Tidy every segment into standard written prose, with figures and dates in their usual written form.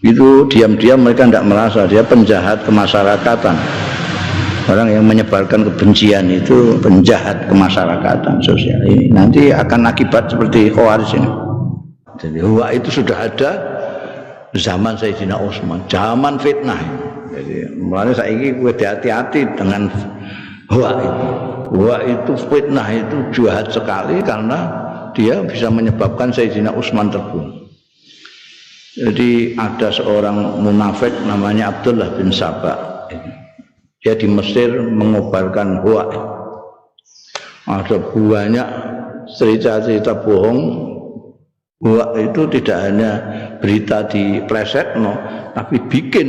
Itu diam-diam mereka tidak merasa dia penjahat kemasyarakatan. Orang yang menyebarkan kebencian itu penjahat kemasyarakatan sosial. Ini nanti akan akibat seperti Khawarij ini. Jadi Hua itu sudah ada zaman Sayyidina Utsman, zaman fitnah. Jadi mulanya saiki kowe hati-hati dengan Hua itu. Hua itu fitnah itu jahat sekali karena dia bisa menyebabkan Sayyidina Utsman terbunuh. Jadi ada seorang munafik namanya Abdullah bin Saba. Dia di Mesir mengobarkan Hua. Ada banyak cerita-cerita bohong. Hua itu tidak hanya berita di plesetno, tapi bikin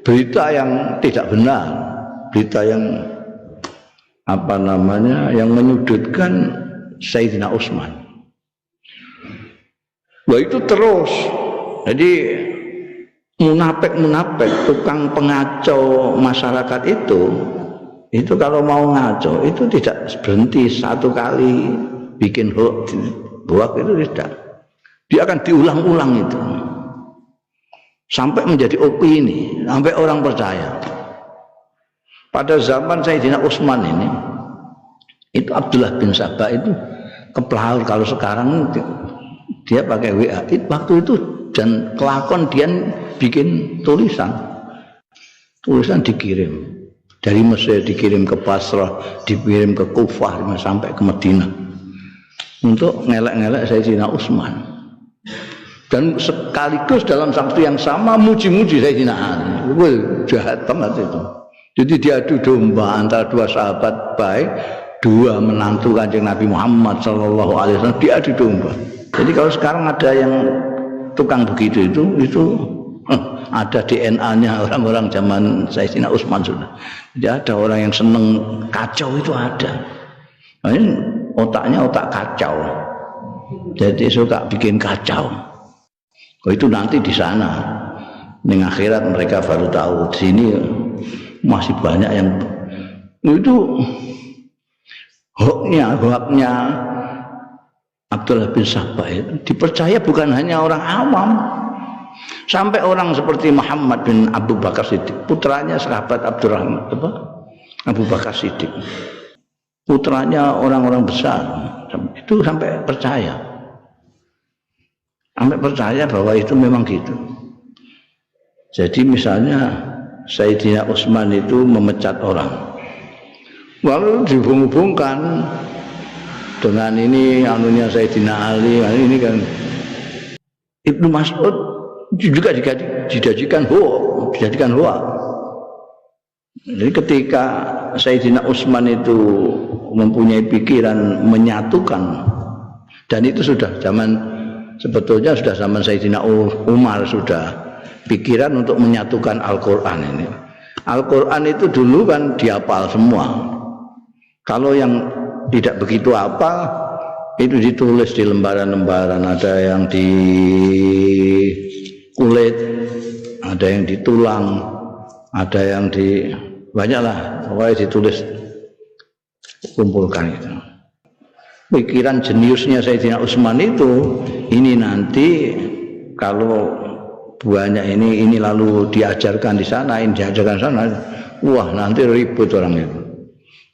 berita yang tidak benar, berita yang yang menyudutkan Sayyidina Utsman. Wah itu terus. Jadi munafik tukang pengacau masyarakat itu kalau mau ngaco itu tidak berhenti satu kali bikin hoax itu tidak, dia akan diulang-ulang itu sampai menjadi opini, sampai orang percaya. Pada zaman Sayyidina Utsman ini itu Abdullah bin Saba itu keplaur. Kalau sekarang dia pakai WA, waktu itu dan kelakon dia bikin tulisan dikirim dari Mesir, dikirim ke Basrah, dikirim ke Kufah sampai ke Madinah untuk ngelek-ngelek Sayyidina Utsman, dan sekaligus dalam waktu yang sama muji-muji Sayyidina Ali. Wah, jahat banget itu. Jadi diadu domba antara dua sahabat baik, dua menantu Kanjeng Nabi Muhammad sallallahu alaihi wasallam, diadu domba. Jadi kalau sekarang ada yang tukang begitu itu ada DNA-nya orang-orang zaman Sayyidina Utsman sudah. Jadi ada orang yang seneng kacau itu ada. Nah, ini otaknya otak kacau. Jadi suka bikin kacau. Oh, itu nanti di sana. Di akhirat mereka baru tahu. Di sini masih banyak yang itu hoaknya Abdullah bin Saba itu dipercaya bukan hanya orang awam, sampai orang seperti Muhammad bin Abu Bakar Siddiq, putranya sahabat Abdurrahman Abu Bakar Siddiq, putranya orang-orang besar, itu sampai percaya bahwa itu memang gitu. Jadi misalnya Sayyidina Utsman itu memecat orang, lalu dihubung-hubungkan dengan ini anunya Sayyidina Ali, ini kan Ibnu Mas'ud juga dijadikan hoax. Jadi ketika Sayyidina Utsman itu mempunyai pikiran menyatukan, dan itu sebetulnya sudah zaman Sayyidina Umar sudah pikiran untuk menyatukan Al-Quran ini. Al-Quran itu dulu kan dihafal semua. Kalau yang tidak begitu apa itu ditulis di lembaran-lembaran, ada yang di kulit, ada yang di tulang, ada yang di banyaklah, pokoknya ditulis, kumpulkan itu. Pikiran jeniusnya Sayyidina Utsman itu, ini nanti kalau banyak ini lalu diajarkan di sana, ini diajarkan di sana, wah nanti ribut orang itu.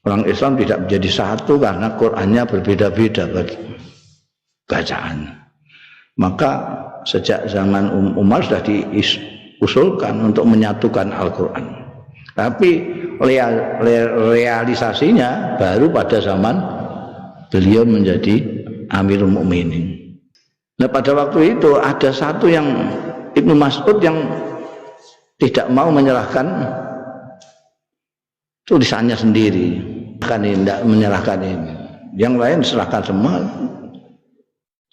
Orang Islam tidak menjadi satu karena Qur'annya berbeda-beda bacaan. Maka sejak zaman Umar sudah diusulkan untuk menyatukan Al-Quran. Tapi realisasinya baru pada zaman beliau menjadi Amirul Mukminin. Nah pada waktu itu ada satu yang Ibnu Mas'ud yang tidak mau menyerahkan tulisannya sendiri, kan tidak menyerahkan ini, yang lain serahkan semua.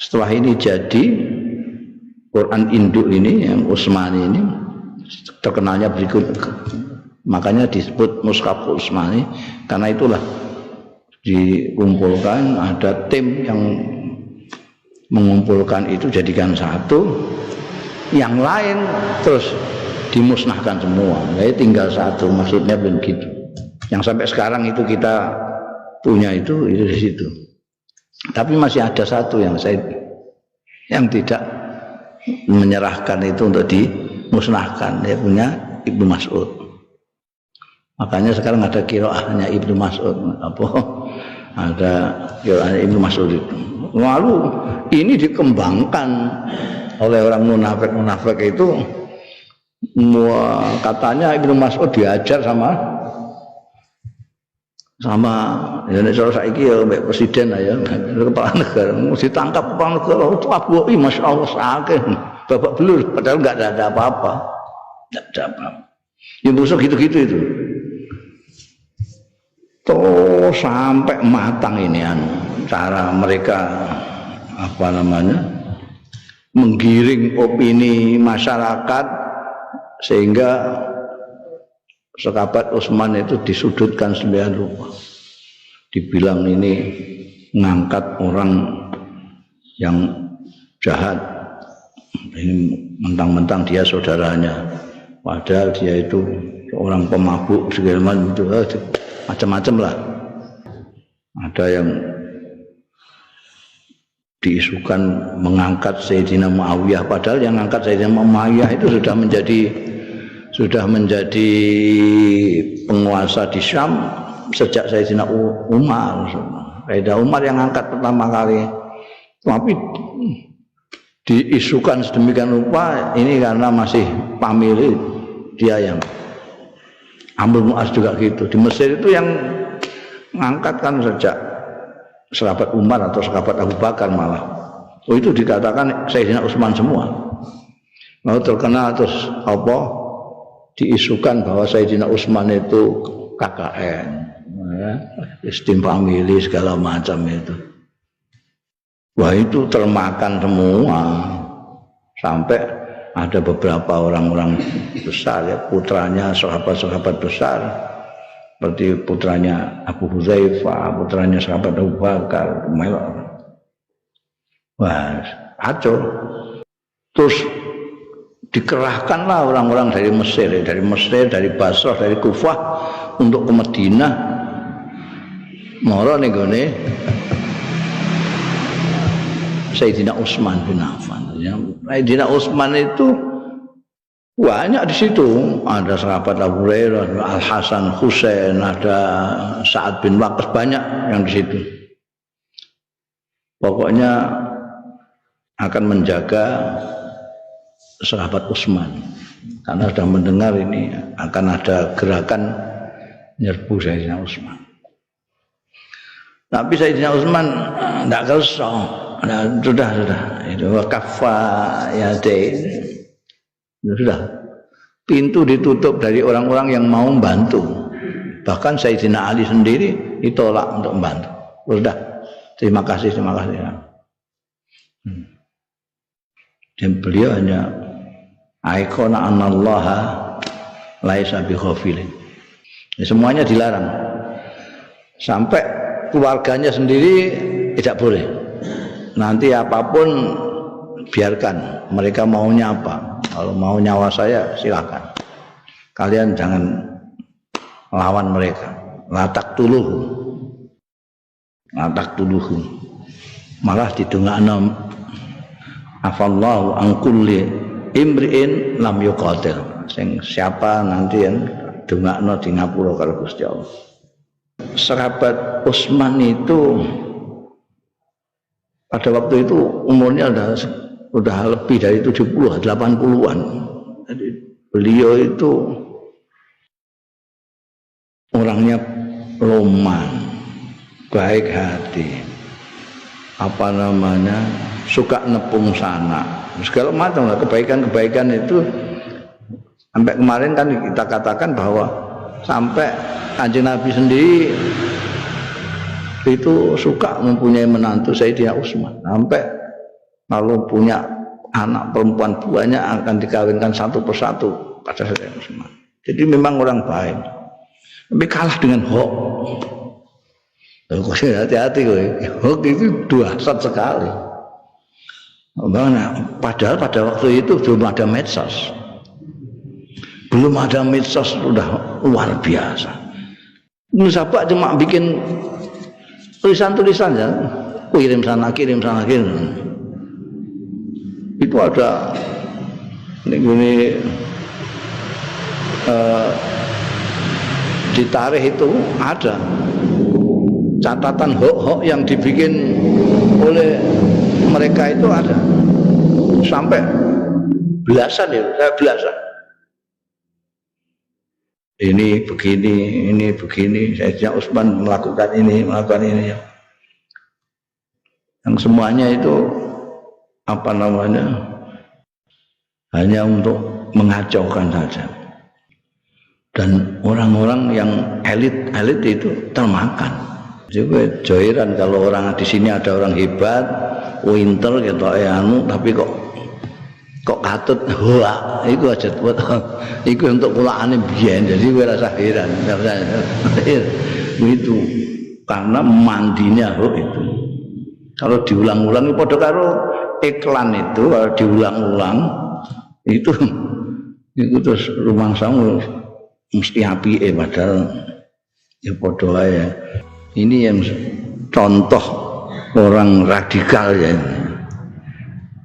Setelah ini jadi Quran induk ini yang Utsmani ini terkenalnya berikut, makanya disebut Mushaf Utsmani, karena itulah dikumpulkan, ada tim yang mengumpulkan itu jadikan satu, yang lain terus dimusnahkan semua, jadi tinggal satu, maksudnya begitu. Yang sampai sekarang itu kita punya itu di situ. Tapi masih ada satu yang tidak menyerahkan itu untuk dimusnahkan. Dia punya Ibnu Mas'ud. Makanya sekarang ada qiraahnya Ibnu Mas'ud. Apa? Ada qiraahnya Ibnu Mas'ud itu. Lalu ini dikembangkan oleh orang munafik itu. Katanya Ibnu Mas'ud diajar sama Indonesia saiki ya mbek presiden ya kepala negara mesti ditangkap kepala negara tabuki masyaallah sakit babak belur padahal enggak ada apa-apa. Enggak ada apa-apa. Ya busuk gitu-gitu itu. Terus sampai matang ini cara mereka menggiring opini masyarakat sehingga sahabat Utsman itu disudutkan sembilan rupa. Dibilang ini ngangkat orang yang jahat. Ini mentang-mentang dia saudaranya. Padahal dia itu orang pemabuk segala macam-macam lah. Ada yang diisukan mengangkat Sayyidina Muawiyah. Padahal yang mengangkat Sayyidina Muawiyah itu sudah menjadi penguasa di Syam sejak Sayyidina Umar. Sayyidina Umar yang angkat pertama kali. Tapi diisukan sedemikian rupa ini karena masih pamili dia yang Amr bin As juga gitu. Di Mesir itu yang mengangkat kan sejak sahabat Umar atau sahabat Abu Bakar malah. Oh itu dikatakan Sayyidina Utsman semua. Lalu terkenal terus diisukan bahwa Sayyidina Utsman itu KKN, sistem famili segala macam itu. Wah itu termakan semua sampai ada beberapa orang-orang besar ya putranya sahabat-sahabat besar seperti putranya Abu Hudzaifah, putranya sahabat Abu Bakar, wah kacau. Terus dikerahkanlah orang-orang dari Mesir, dari Basrah, dari Kufah untuk ke Madinah. Moro ning gone Sayyidina Utsman bin Affan. Sayyidina Utsman itu banyak di situ. Ada sahabat Abu Hurairah, Al Hasan, Husain, ada Sa'ad bin Waqqas, banyak yang di situ. Pokoknya akan menjaga sahabat Utsman karena sudah mendengar ini akan ada gerakan nyerbu Sayyidina Utsman. Tapi Sayyidina Utsman tidak kerso. Sudah itu wakafa ya sudah pintu ditutup dari orang-orang yang mau membantu. Bahkan Sayyidina Ali sendiri ditolak untuk membantu. Sudah terima kasih dan beliau hanya aikona anallaha laisa bi ghafilin. Semuanya dilarang. Sampai keluarganya sendiri tidak boleh. Nanti apapun biarkan, mereka maunya apa. Kalau mau nyawa saya silakan. Kalian jangan lawan mereka. Latak tuluhu. Malah didongakno afallahu an kulli imri'in lam yuqatil. Sing siapa nanti yang dongakno di ngapura karo Gusti Allah. Sahabat Utsman itu pada waktu itu umurnya sudah lebih dari 70, 80-an. Jadi beliau itu orangnya loman, baik hati, suka nepung sana, segala macam lah kebaikan itu. Sampai kemarin kan kita katakan bahwa sampai Kanjeng Nabi sendiri itu suka mempunyai menantu Sayyidina Utsman. Sampai kalau punya anak perempuan banyak akan dikawinkan satu persatu pada Sayyidina Utsman. Jadi memang orang baik. Tapi kalah dengan hoax. Hati-hati kowe. Hoax itu dahsyat sekali. Padahal pada waktu itu belum ada medsos. Sudah luar biasa. Musabak cuma bikin tulisan-tulisan ya, kirim sana. Itu itu ada ini di tarikh itu ada catatan hok-hok yang dibikin oleh mereka itu ada sampai belasan ya, belasan. Ini begini, Sayyidina Utsman melakukan ini. Yang semuanya itu apa namanya? Hanya untuk mengacaukan saja. Dan orang-orang yang elit itu termakan. Juga joiran kalau orang di sini ada orang hebat, winter gitu tapi kok katut wah iku aja buat iku untuk kulaane biyen jadi gue rasa heran itu karena mandinya itu kalau diulang-ulang itu padha karo iklan itu kalau diulang-ulang itu terus rumangsamu mesti apike padahal ya padha wae ini yang contoh orang radikal ya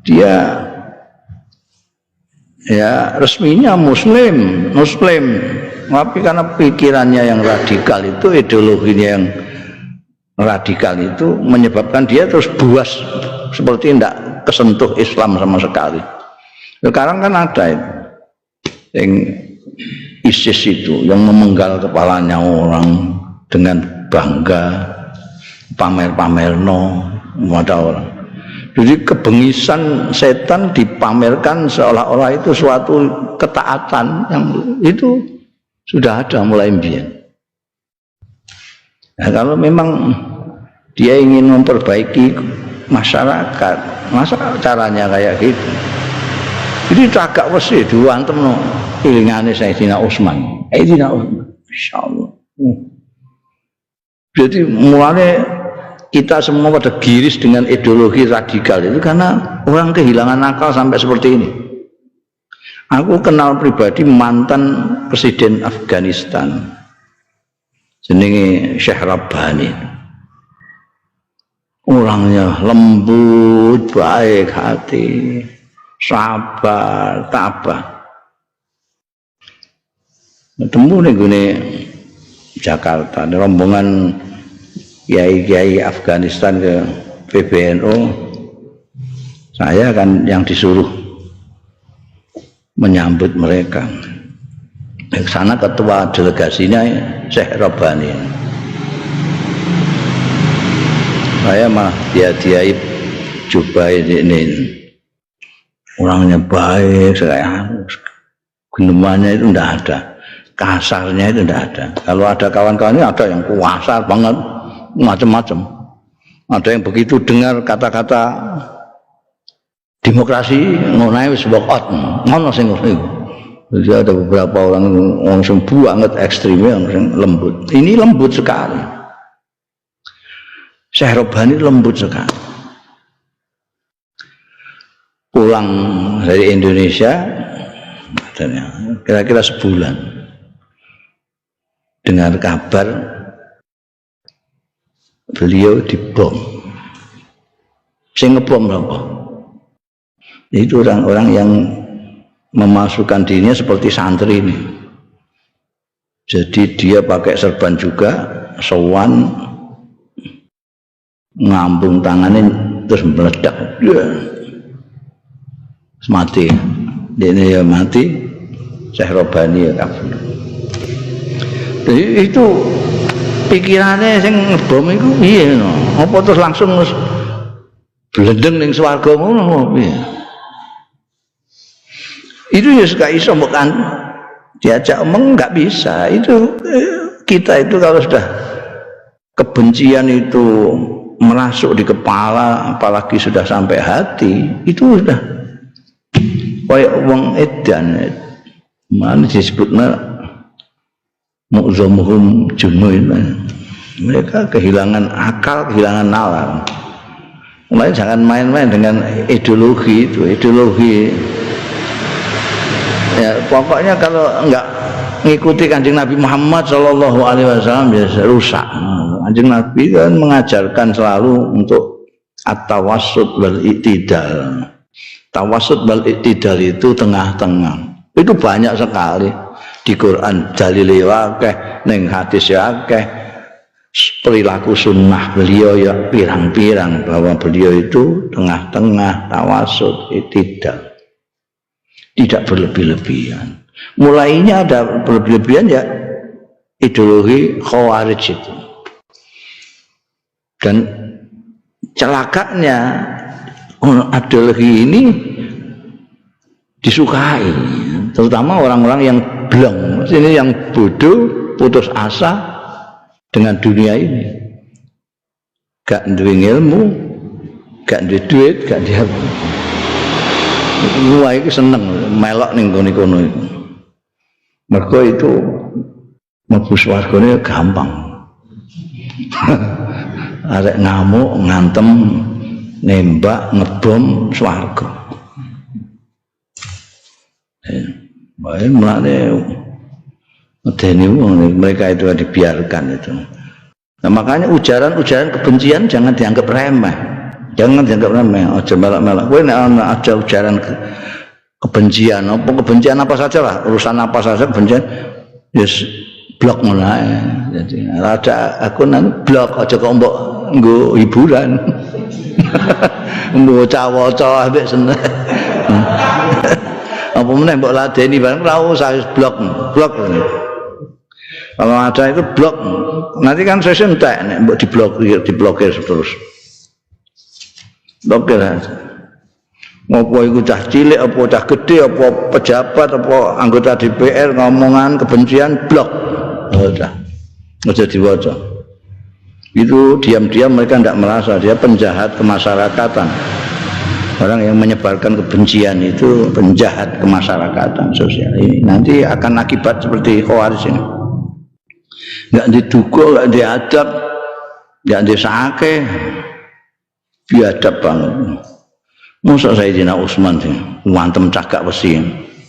dia ya resminya muslim tapi karena pikirannya yang radikal itu ideologinya yang radikal itu menyebabkan dia terus buas seperti tidak kesentuh Islam sama sekali. Sekarang kan ada itu yang ISIS itu yang memenggal kepalanya orang dengan bangga pamer-pamer ada orang. Jadi kebengisan setan dipamerkan seolah-olah itu suatu ketaatan yang itu sudah ada mulai biyen. Nah, kalau memang dia ingin memperbaiki masyarakat, masa caranya kayak gitu? Jadi agak wesi diwantemno ilingane Sayyidina Utsman. Insyaallah. Jadi mulanya kita semua pada giris dengan ideologi radikal itu karena orang kehilangan akal sampai seperti ini. Aku kenal pribadi mantan presiden Afghanistan, jenenge Syekh Rabbani. Orangnya lembut, baik hati, sabar, tabah. Ketemu nih gue Jakarta, rombongan kiai-kiai Afghanistan ke PBNU, saya kan yang disuruh menyambut mereka. Di sana ketua delegasinya Syekh Rabbani. Saya mah dia coba ini orangnya baik, saya genemannya itu tidak ada, kasarnya itu tidak ada. Kalau ada kawan-kawannya ada yang kasar banget. Macam-macam. Ada yang begitu dengar kata-kata demokrasi ngono wis bokot. Ngono sing ngono. Jadi ada beberapa orang langsung banget ekstrimnya langsung lembut. Ini lembut sekali. Syekh Rabbani lembut sekali. Pulang dari Indonesia kira-kira sebulan dengar kabar beliau dibom. Sing ngebom apa? Itu orang-orang yang memasukkan dirinya seperti santri ini. Jadi dia pakai serban juga, sowan, ngambung tangannya terus meledak. Mati. Dia ya mati. Syekh Rabbani ya kafir. Jadi itu pikirannya sing ngebom iku piye no? Apa terus langsung blendeng ning swarga ngono piye? Itu ya gak iso bukan diajak omong enggak bisa. Itu kita itu kalau sudah kebencian itu merasuk di kepala apalagi sudah sampai hati, itu sudah kayak wong edan. Mana disebutnya mu'zamuhum junuin. Mereka kehilangan akal, kehilangan nalar. Mulai jangan main-main dengan ideologi itu, ideologi. Ya, pokoknya kalau enggak mengikuti Kanjeng Nabi Muhammad SAW biasa rusak. Kanjeng Nabi kan mengajarkan selalu untuk at-tawassut wal i'tidal. Tawasud wal i'tidal itu tengah-tengah. Itu banyak sekali di Quran, dalile akeh, ning hadis ya akeh. Perilaku sunnah beliau ya pirang-pirang bahwa beliau itu tengah-tengah, tawasud, i'tidal. Tidak berlebih-lebihan. Mulainya ada berlebih-lebihan ya ideologi Khawarij itu. Dan celakanya ideologi ini disukai, terutama orang-orang yang blong, ini yang bodoh, putus asa dengan dunia ini. Gak duwe ilmu, gak duwe duit, gak dia. Wah iki seneng melok ning kono-kono iku. Mergo itu mlebu swargane gampang. Arek ngamuk, ngantem, nembak, ngebom swarga. Bae mulane medeni wong mereka itu dibiarkan itu. Nah, makanya ujaran-ujaran kebencian jangan dianggap remeh. Jangan dianggap remeh, aja melak-melak. Kowe nek ana ada ujaran kebencian, apa saja lah, urusan apa saja kebencian, yes blok ngono ae. Jadi ada akun blok aja kok mbok nggo hiburan. Mbok cawaca ambek seneng. Apa meneh mbok ladeni bareng ora usah blok. Kalau ada itu blok, nanti kan saya entek nek mbok diblokir terus. Blokir aja. Ngopo iku cah cilik apa cah gede apa pejabat apa anggota DPR ngomongan kebencian blok. Udah. Aja diwaca. Itu diam-diam mereka tidak merasa dia penjahat kemasyarakatan. Orang yang menyebarkan kebencian itu penjahat kemasyarakatan sosial ini. Nanti akan akibat seperti Khawarij ini. Enggak didukung, enggak diadab, enggak disake. Biadab banget. Masa Sayyidina Utsman sih, wantem cagak besi.